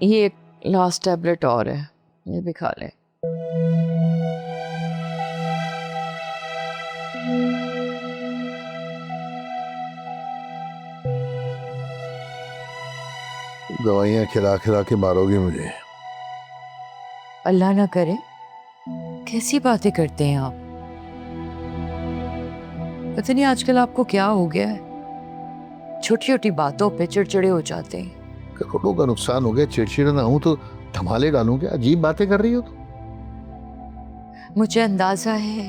ये एक last tablet और है, ये भी खा ले। दवाइयाँ खिला खिला के मारोगे मुझे। अल्लाह ना करे, कैसी बातें करते हैं आप। पता नहीं आजकल आपको क्या हो गया है, छोटी छोटी बातों पे चिड़चिड़े हो जाते हैं। करोड़ों का नुकसान हो गया, चिड़चिड़ा ना हूं तो धमाले डालूं क्या? अजीब बातें कर रही हो तुम। मुझे अंदाजा है,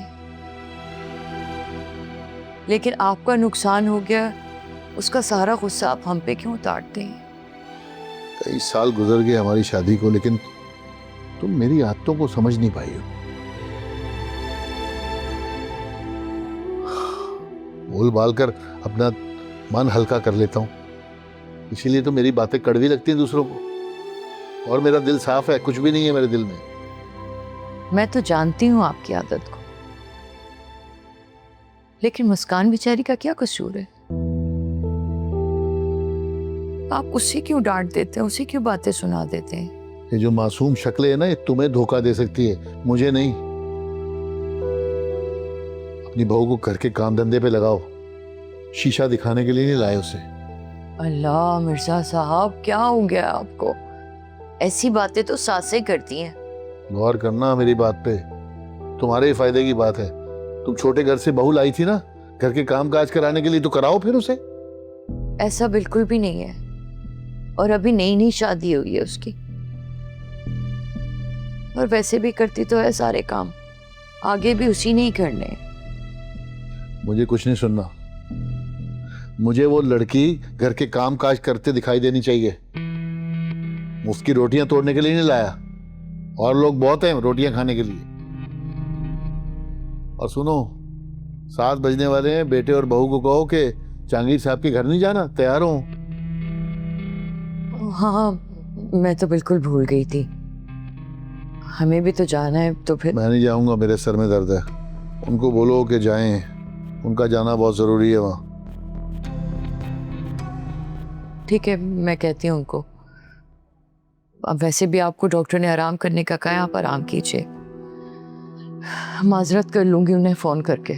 लेकिन आपका नुकसान हो गया, उसका सारा गुस्सा आप हम पे क्यों उतारते हैं? कई साल गुजर गए हमारी शादी को, लेकिन तुम मेरी आदतों को समझ नहीं पाई हो। बोल बाल कर अपना मन हल्का कर लेता हूं, इसीलिए तो मेरी बातें कड़वी लगती हैं दूसरों को। और मेरा दिल साफ है, कुछ भी नहीं है मेरे दिल में। मैं तो जानती हूँ आपकी आदत को, लेकिन मुस्कान बेचारी का क्या कसूर है? आप उसे क्यों डांट देते हैं, उसे क्यों बातें सुना देते हैं? ये जो मासूम शक्लें है ना, ये तुम्हें धोखा दे सकती है, मुझे नहीं। अपनी बहू को घर के काम धंधे पे लगाओ, शीशा दिखाने के लिए नहीं लाए उसे। अल्लाह मिर्जा साहब, क्या हो गया आपको? ऐसी बातें तो सासें करती हैं। गौर करना मेरी बात पे, तुम्हारे ही फायदे की बात है। तुम छोटे घर से बहू लाई थी ना घर के काम काज कराने के लिए, तो कराओ फिर उसे। ऐसा बिल्कुल भी नहीं है, और अभी नई नई शादी हुई है उसकी, और वैसे भी करती तो है सारे काम, आगे भी उसी ने ही करने हैं। मुझे कुछ नहीं सुनना, मुझे वो लड़की घर के काम काज करते दिखाई देनी चाहिए। मुफ्त की रोटियां तोड़ने के लिए नहीं लाया, और लोग बहुत हैं रोटियां खाने के लिए। और सुनो, 7 बजने वाले हैं, बेटे और बहू को कहो कि जहांगीर साहब के घर नहीं जाना, तैयार हो। हाँ, मैं तो बिल्कुल भूल गई थी, हमें भी तो जाना है। तो फिर मैं नहीं जाऊंगा, मेरे सर में दर्द है। उनको बोलो कि जाएं, उनका जाना बहुत जरूरी है वहां। ठीक है, मैं कहती हूँ उनको। अब वैसे भी आपको डॉक्टर ने आराम करने का कहा है, आप आराम कीजिए। माजरत कर लूंगी उन्हें फोन करके।